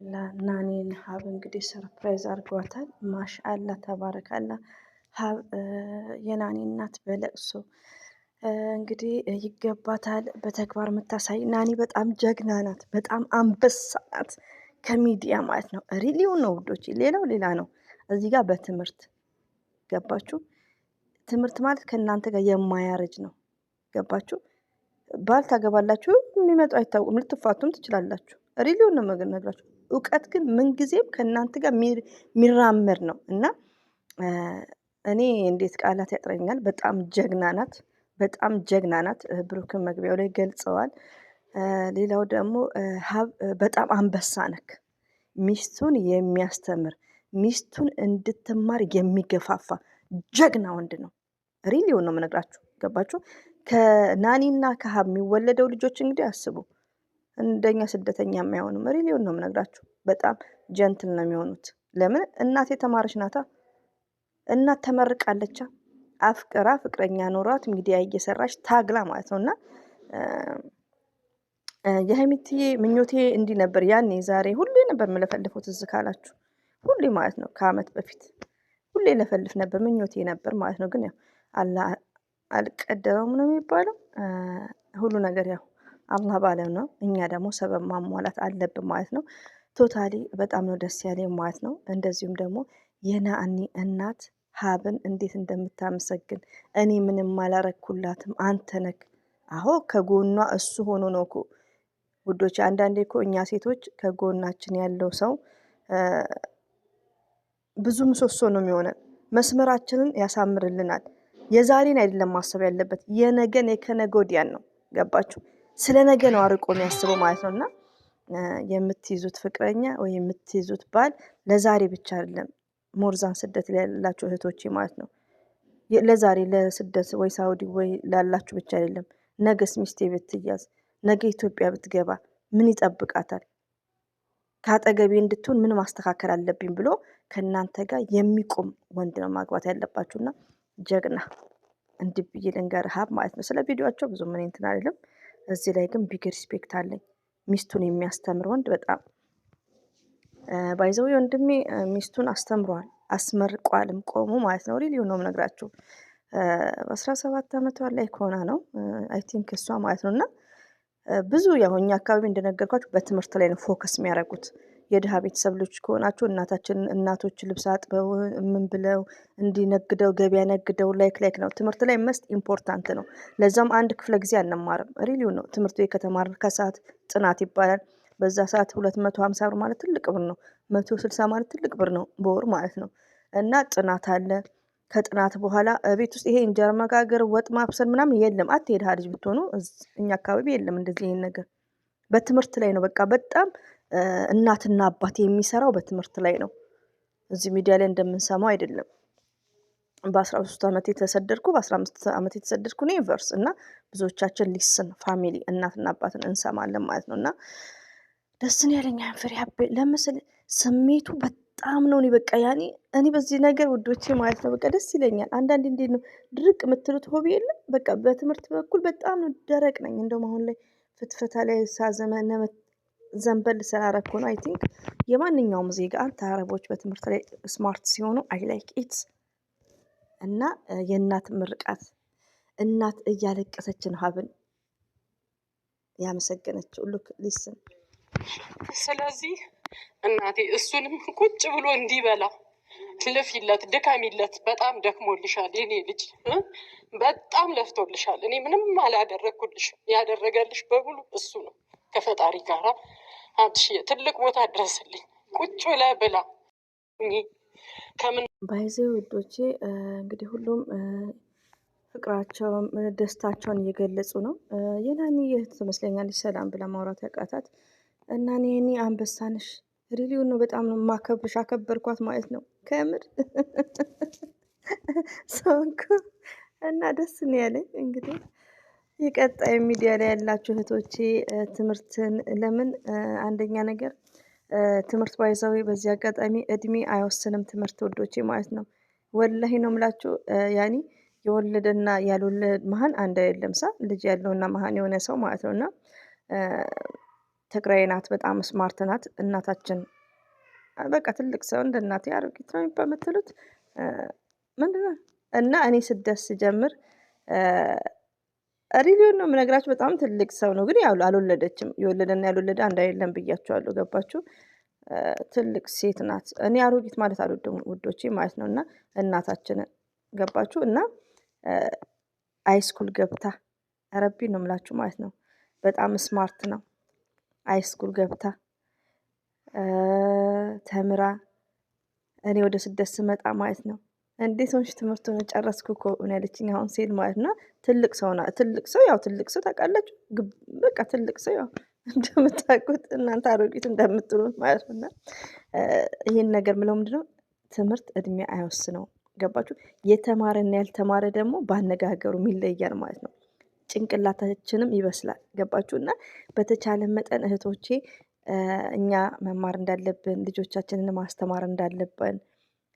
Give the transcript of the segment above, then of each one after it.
ለናኒን ሀብ እንግዲህ ሰርፕራይዝ አድርጓታል። ማሻአላ ተባረካላ። ሀብ የናኒ እናት በለቅሶ እንግዲህ ይገባታል በተግባር የምታሳይ ናኒ በጣም ጀግና ናት። በጣም አንበሳ ናት። ከሚዲያ ማለት ነው። ሪሊው ነው ውዶች፣ ሌላው ሌላ ነው። እዚህ ጋር በትምህርት ገባችሁ። ትምህርት ማለት ከእናንተ ጋር የማያረጅ ነው። ገባችሁ። ባል ታገባላችሁ፣ የሚመጣው አይታወቅም። ልትፋቱም ትችላላችሁ። ሪሊውን ነው ነግራችሁ። እውቀት ግን ምንጊዜም ከእናንተ ጋር የሚራመድ ነው እና እኔ እንዴት ቃላት ያጥረኛል። በጣም ጀግና ናት። በጣም ጀግና ናት። ብሩክን መግቢያው ላይ ገልጸዋል። ሌላው ደግሞ ሀብ በጣም አንበሳ ነክ፣ ሚስቱን የሚያስተምር ሚስቱን እንድትማር የሚገፋፋ ጀግና ወንድ ነው። ሪሊውን ነው የምነግራችሁ። ገባችሁ። ከናኒና ከሀብ የሚወለደው ልጆች እንግዲህ አስቡ፣ እንደኛ ስደተኛ የማይሆኑም። ሪሊውን ነው የምነግራችሁ። በጣም ጀንትል ነው የሚሆኑት። ለምን? እናት የተማረች ናታ። እናት ተመርቃለቻ። አፍቅራ ፍቅረኛ ኖሯት ሚዲያ እየሰራች ታግላ ማለት ነው። እና የሀይሚትዬ ምኞቴ እንዲህ ነበር ያኔ ዛሬ ሁሌ ነበር የምለፈልፈው፣ ትዝ ካላችሁ ሁሌ ማለት ነው። ከአመት በፊት ሁሌ ለፈልፍ ነበር፣ ምኞቴ ነበር ማለት ነው። ግን ያው አላህ አልቀደረውም ነው የሚባለው። ሁሉ ነገር ያው አላህ ባለው ነው። እኛ ደግሞ ሰበብ ማሟላት አለብን ማለት ነው። ቶታሊ በጣም ነው ደስ ያለኝ ማለት ነው። እንደዚሁም ደግሞ የናኒ እናት ሀብን እንዴት እንደምታመሰግን፣ እኔ ምንም አላረኩላትም አንተ ነክ። አዎ ከጎኗ እሱ ሆኖ ነው እኮ ውዶች። አንዳንዴ እኮ እኛ ሴቶች ከጎናችን ያለው ሰው ብዙ ምሰሶ ነው የሚሆነን። መስመራችንን ያሳምርልናል። የዛሬን አይደለም ማሰብ ያለበት፣ የነገን የከነገ ወዲያን ነው። ገባችሁ? ስለ ነገ ነው አርቆ የሚያስበው ማለት ነው። እና የምትይዙት ፍቅረኛ ወይ የምትይዙት ባል ለዛሬ ብቻ አይደለም፣ ሞርዛን ስደት ላይ ያላችሁ እህቶቼ ማለት ነው። ለዛሬ ለስደት ወይ ሳውዲ ወይ ላላችሁ ብቻ አይደለም። ነገስ ሚስቴ ብትያዝ፣ ነገ ኢትዮጵያ ብትገባ ምን ይጠብቃታል? ከአጠገቤ እንድትሆን ምን ማስተካከል አለብኝ ብሎ ከእናንተ ጋር የሚቆም ወንድ ነው ማግባት ያለባችሁና ጀግና እንዲህ ብዬ ልንገር ሀብ ማለት ነው። ስለ ቪዲዮቸው ብዙ ምን እንትን አይደለም። እዚህ ላይ ግን ቢግ ሪስፔክት አለኝ። ሚስቱን የሚያስተምር ወንድ በጣም ባይዘው ወንድሜ ሚስቱን አስተምሯል፣ አስመርቋልም ቆሞ ማለት ነው። ሪሊው ነው የምነግራችሁ። በ17 ዓመቷ ላይ ከሆነ ነው አይ ቲንክ እሷ ማለት ነው። እና ብዙ ያው እኛ አካባቢ እንደነገርኳችሁ በትምህርት ላይ ነው ፎከስ የሚያደርጉት። የድሃ ቤተሰብ ልጅ ከሆናችሁ እናቶች ልብስ አጥበው ምን ብለው እንዲነግደው ገበያ ነግደው ላይክ ነው። ትምህርት ላይ መስት ኢምፖርታንት ነው። ለዛም አንድ ክፍለ ጊዜ አንማርም። ሪሊው ነው። ትምህርት ቤት ከተማርን ከሰዓት ጥናት ይባላል። በዛ ሰዓት 250 ብር ማለት ትልቅ ብር ነው። 160 ማለት ትልቅ ብር ነው በወር ማለት ነው። እና ጥናት አለ። ከጥናት በኋላ ቤት ውስጥ ይሄ እንጀራ መጋገር ወጥ ማብሰል ምናምን የለም። አትሄድ ልጅ ብትሆኑ እኛ አካባቢ የለም እንደዚህ ይሄን ነገር። በትምህርት ላይ ነው በቃ በጣም እናትና አባት የሚሰራው በትምህርት ላይ ነው። እዚህ ሚዲያ ላይ እንደምንሰማው አይደለም። በ13 ዓመት የተሰደድኩ በ15 ዓመት የተሰደድኩ ነው ዩኒቨርስ እና ብዙዎቻችን ሊስን ፋሚሊ እናትና አባትን እንሰማለን ማለት ነው። እና ደስን ያለኛ ፍሬ ለምስል ስሜቱ በጣም ነው። እኔ በቃ ያኔ እኔ በዚህ ነገር ውዶቼ ማለት ነው በቃ ደስ ይለኛል። አንዳንዴ እንዴት ነው ድርቅ የምትሉት ሆቢ የለም። በቃ በትምህርት በኩል በጣም ነው ደረቅ ነኝ። እንደውም አሁን ላይ ፍትፈታ ላይ ሳዘመነ ዘንበል ስላረኩ ነው። አይ ቲንክ የማንኛውም ዜጋ አንተ አረቦች በትምህርት ላይ ስማርት ሲሆኑ አይ ላይክ ኢት። እና የእናት ምርቃት እናት እያለቀሰች ነው ሀብን ያመሰገነችው። ሉክ ሊስን። ስለዚህ እናቴ እሱንም ቁጭ ብሎ እንዲበላ ልፊለት፣ ድከሚለት። በጣም ደክሞልሻል የኔ ልጅ፣ በጣም ለፍቶልሻል። እኔ ምንም አላደረግኩልሽም። ያደረገልሽ በሙሉ እሱ ነው። ከፈጣሪ ጋር ሀብትሽ ትልቅ ቦታ ድረስልኝ። ቁጭ ብለህ ብላ። ከምን ባይዘ ውዶቼ እንግዲህ ሁሉም ፍቅራቸውን ደስታቸውን እየገለጹ ነው። የናኒ እህት ትመስለኛለች ሰላም ብላ ማውራት ያቃታት እና እኔ አንበሳንሽ ሪሊውን ነው በጣም ነው ማከብርሽ፣ አከበርኳት ማለት ነው ከምር ሰውንኩ እና ደስ ነው ያለኝ። እንግዲህ የቀጣይ ሚዲያ ላይ ያላችሁ እህቶቼ ትምህርትን ለምን አንደኛ ነገር ትምህርት ባይዘው በዚህ አጋጣሚ እድሜ አይወስንም። ትምህርት ወዶቼ ማለት ነው። ወላሂ ነው የምላችሁ። ያኒ የወለደና ያልወለደ መሀን አንድ አይደለም። ልጅ ያለውና መሀን የሆነ ሰው ማለት ነውና ትግራይ ናት፣ በጣም ስማርት ናት እናታችን። በቃ ትልቅ ሰው እንደ እናቴ አሮጊት ነው የሚባል የምትሉት ምንድነው? እና እኔ ስደት ስጀምር ሪቪውን ነው የምነግራችሁ። በጣም ትልቅ ሰው ነው፣ ግን ያው አልወለደችም። የወለደና ያልወለደ አንድ አይደለም ብያችኋለሁ። ገባችሁ? ትልቅ ሴት ናት። እኔ አሮጊት ማለት አልወድም ውዶቼ ማለት ነው። እና እናታችንን ገባችሁ? እና ሃይስኩል ገብታ ረቢ ነው የምላችሁ ማለት ነው። በጣም ስማርት ነው። ሃይስኩል ገብታ ተምራ እኔ ወደ ስደት ስመጣ ማለት ነው እንዴት ሆንሽ ትምህርቱን ጨረስኩ እኮ ነው ያለችኝ። አሁን ሴት ማለት ነው ትልቅ ሰው ናት። ትልቅ ሰው ያው ትልቅ ሰው ታውቃላችሁ። በቃ ትልቅ ሰው ያው እንደምታውቁት እናንተ አሮጊት እንደምትሉት ማለት ነው። እና ይሄን ነገር ምለው ምንድነው ትምህርት እድሜ አይወስነውም። ገባችሁ? የተማረና ያልተማረ ደግሞ ባነጋገሩም ይለያል ማለት ነው። ጭንቅላታችንም ይበስላል። ገባችሁ? እና በተቻለ መጠን እህቶቼ እኛ መማር እንዳለብን፣ ልጆቻችንን ማስተማር እንዳለብን፣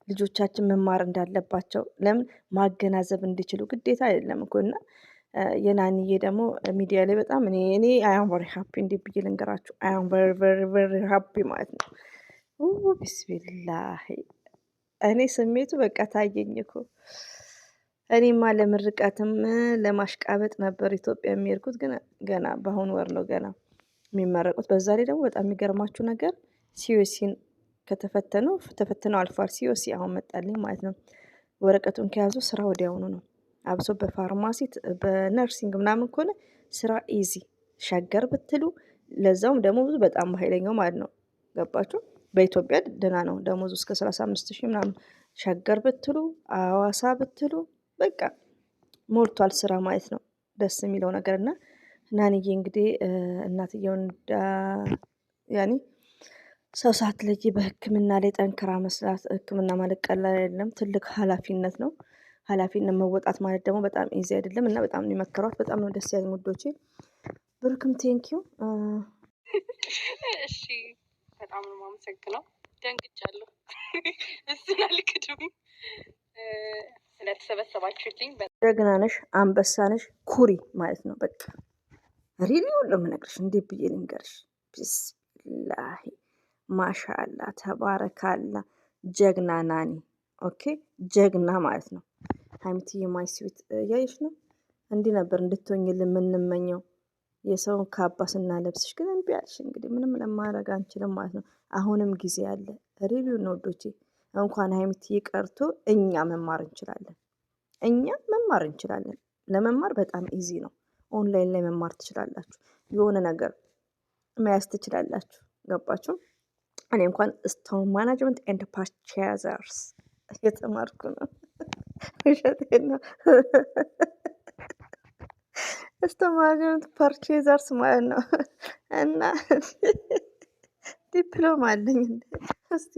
ልጆቻችን መማር እንዳለባቸው ለምን ማገናዘብ እንዲችሉ ግዴታ አይደለም እኮ። እና የናንዬ ደግሞ ሚዲያ ላይ በጣም እኔ አይ አም ቨሪ ሃፒ እንዲህ ብዬ ልንገራችሁ። አይ አም ቨሪ ቨሪ ቨሪ ሃፒ ማለት ነው። ቢስሚላህ እኔ ስሜቱ በቃ ታየኝ እኮ። እኔማ ለምርቃትም ለማሽቃበጥ ነበር ኢትዮጵያ የሚሄድኩት፣ ግን ገና በአሁኑ ወር ነው ገና የሚመረቁት። በዛ ላይ ደግሞ በጣም የሚገርማችሁ ነገር ሲዩሲን ተፈትነው አልፏል። ሲዩሲ አሁን መጣልኝ ማለት ነው። ወረቀቱን ከያዙ ስራ ወዲያውኑ ነው። አብሶ በፋርማሲ በነርሲንግ ምናምን ከሆነ ስራ ኢዚ። ሸገር ብትሉ ለዛውም ደሞዙ በጣም ኃይለኛው ማለት ነው። ገባችሁ? በኢትዮጵያ ደህና ነው ደሞዙ እስከ 35,000 ምናምን። ሸገር ብትሉ አዋሳ ብትሉ በቃ ሞልቷል ስራ ማለት ነው። ደስ የሚለው ነገር እና ናንዬ እንግዲህ እናትየውን ያኔ ሰው ሳትለይ በሕክምና ላይ ጠንክራ መስራት። ሕክምና ማለት ቀላል አይደለም፣ ትልቅ ኃላፊነት ነው። ኃላፊነት መወጣት ማለት ደግሞ በጣም ኢዚ አይደለም እና በጣም ነው የመከሯት። በጣም ነው ደስ ያለኝ ውዶቼ። ብሩክም ቴንኪው። እሺ በጣም ነው የማመሰግነው። ደንግጫለሁ። እሱን አልክድም። ስለተሰበሰባችሁልኝ ጀግና ነሽ፣ አንበሳ ነሽ፣ ኩሪ ማለት ነው። በቃ ሪሊውን ነው የምነግርሽ። እንዴት ብዬ ልንገርሽ? ቢስሚላሂ ማሻአላ ተባረካላ። ጀግና ናኒ። ኦኬ ጀግና ማለት ነው። ሀይሚትዬ ማይ ስዊት እያየሽ ነው። እንዲህ ነበር እንድትሆኝልን የምንመኘው። የሰውን ካባ ስናለብስሽ ግን እምቢ አልሽ። እንግዲህ ምንም ለማድረግ አንችልም ማለት ነው። አሁንም ጊዜ አለ። ሪሊውን ነው ወዶቼ። እንኳን ሀይሚትዬ ቀርቶ እኛ መማር እንችላለን። እኛ መማር እንችላለን። ለመማር በጣም ኢዚ ነው። ኦንላይን ላይ መማር ትችላላችሁ። የሆነ ነገር መያዝ ትችላላችሁ። ገባችሁ? እኔ እንኳን ስቶር ማናጅመንት ኤንድ ፐርቼዘርስ እየተማርኩ ነው። ውሸቴን ነው። ስቶር ማናጅመንት ፐርቼዘርስ ማለት ነው። እና ዲፕሎማ አለኝ እንዴ! እስቲ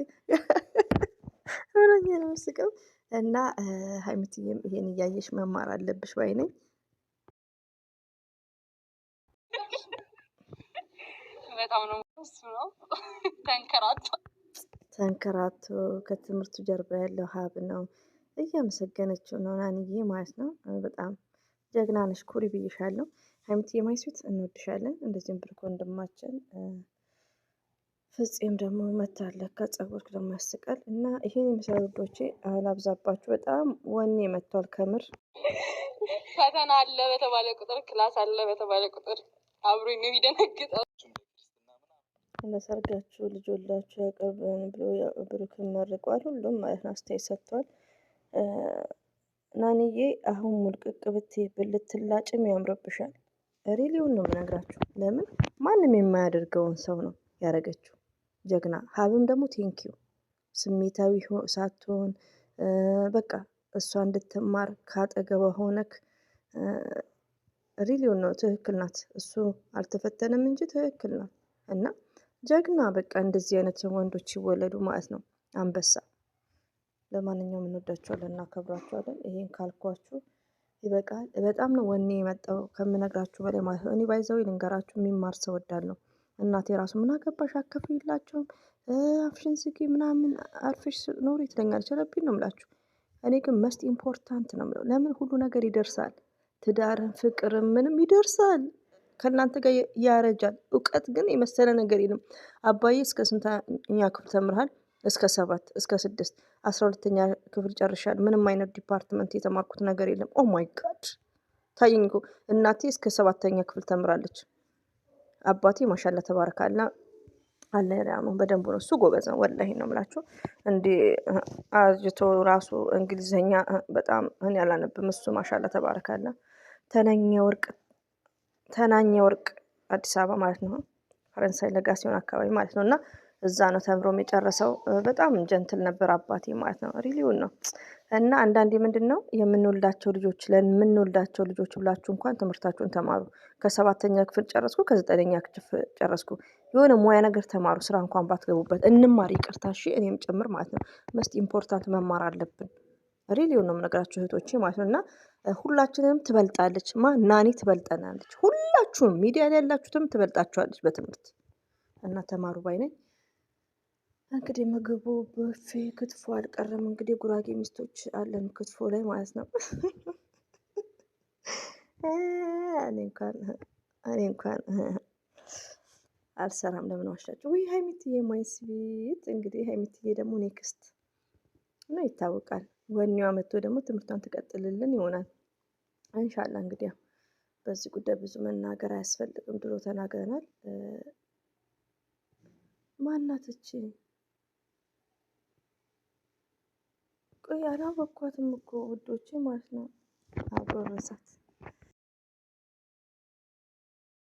ሆነኝ ነው ስቀው። እና ሀይሚትዬም ይሄን እያየሽ መማር አለብሽ ባይ ነኝ። በጣም ነው እሱ ነው ተንከራቶ ከትምህርቱ ጀርባ ያለው ሀብ ነው። እያመሰገነችው ነው ናንዬ ማለት ነው። በጣም ጀግና ነሽ፣ ኩሪ ብይሻለሁ። ሀይሚትዬ ማይስዊት እንወድሻለን። እንደዚህም ብሩክ ወንድማችን ፍፄም ደግሞ መታለ ከጸጉር ደግሞ ያስቃል። እና ይሄን የመሰሉ ውዶቼ አላብዛባችሁ። በጣም ወኔ መጥቷል ከምር። ፈተና አለ በተባለ ቁጥር፣ ክላስ አለ በተባለ ቁጥር አብሮኝ ነው የሚደነግጠው። ለሰርጋችሁ ልጅ ወልዳችሁ ያቀርበን ብሎ ብሩክን መርቋል። ሁሉም ማለት ነው አስተያየት ሰጥቷል። ናንዬ አሁን ሙልቅቅ ብትይ ብልትላጭም ያምርብሻል። ሪሊውን ነው የምነግራችሁ። ለምን ማንም የማያደርገውን ሰው ነው ያደረገችው። ጀግና። ሀብም ደግሞ ቴንኪው ስሜታዊ ሳትሆን በቃ እሷ እንድትማር ካጠገቧ ሆነክ ሪሊውን ነው። ትክክል ናት። እሱ አልተፈተነም እንጂ ትክክል ናት። እና ጀግና በቃ እንደዚህ አይነት ወንዶች ይወለዱ ማለት ነው። አንበሳ። ለማንኛውም እንወዳቸዋለን፣ እናከብራቸዋለን። ይሄን ካልኳችሁ ይበቃል። በጣም ነው ወኔ የመጣው ከምነግራችሁ በላይ ማለት ነው። እኔ ባይዘው ልንገራችሁ የሚማር ሰው ወዳለሁ። እናቴ ራሱ ምን አገባሽ አከፍይላቸውም አፍሽን ዝጊ ምናምን አርፍሽ ኖሪ ትለኛለች። ረቢን ነው የምላችሁ። እኔ ግን መስት ኢምፖርታንት ነው የምለው። ለምን ሁሉ ነገር ይደርሳል። ትዳርን፣ ፍቅርም ምንም ይደርሳል። ከእናንተ ጋር ያረጃል። እውቀት ግን የመሰለ ነገር የለም። አባዬ እስከ ስንተኛ ክፍል ተምርሃል? እስከ 7 እስከ 6 12ኛ ክፍል ጨርሻል። ምንም አይነት ዲፓርትመንት የተማርኩት ነገር የለም። ኦ ማይ ጋድ ታየኝ እኮ እናቴ እስከ 7ኛ ክፍል ተምራለች። አባቴ ማሻላ ተባረካላ አለ ያለው በደንብ ነው። እሱ ጎበዝ ነው ወላሂ ነው የምላችሁ። እንዴ አጅቶ ራሱ እንግሊዘኛ በጣም እኔ አላነብም። እሱ ማሻላ ተባረካላ ተናኘ ወርቅ አዲስ አበባ ማለት ነው። ፈረንሳይ ለጋሲዮን አካባቢ ማለት ነው። እና እዛ ነው ተምሮም የጨረሰው። በጣም ጀንትል ነበር አባቴ ማለት ነው። ሪሊውን ነው። እና አንዳንዴ ምንድነው የምንወልዳቸው ልጆች ለምንወልዳቸው ልጆች ብላችሁ እንኳን ትምህርታችሁን ተማሩ። ከ7ኛ ክፍል ጨረስኩ፣ ከ9ኛ ክፍል ጨረስኩ፣ የሆነ ሙያ ነገር ተማሩ። ስራ እንኳን ባትገቡበት እንማር። ይቅርታ እሺ፣ እኔም ጭምር ማለት ነው። መስት ኢምፖርታንት መማር አለብን። ሪሊውን ነው የምነግራችሁ እህቶቼ ማለት ነው። እና ሁላችንም ትበልጣለች ናኒ ትበልጠናለች። ሁላችሁም ሚዲያ ላይ ያላችሁትም ትበልጣችኋለች በትምህርት እና ተማሩ ባይ ነኝ። እንግዲህ ምግቡ በፌ ክትፎ አልቀረም። እንግዲህ ጉራጌ ሚስቶች አለን ክትፎ ላይ ማለት ነው። እኔ እንኳን አልሰራም። ለምን ዋሻችሁ? ወይ ሀይሚትዬ ማይስ ቤት እንግዲህ ሀይሚትዬ ደግሞ ኔክስት ነው ይታወቃል። ወኔዋ መጥቶ ደግሞ ትምህርቷን ትቀጥልልን ይሆናል እንሻላ። እንግዲህ ያው በዚህ ጉዳይ ብዙ መናገር አያስፈልግም። ድሮ ተናግረናል። ማናትች ቆይ አላወኳትም እኮ ውዶቼ ማለት ነው። አጎረሳት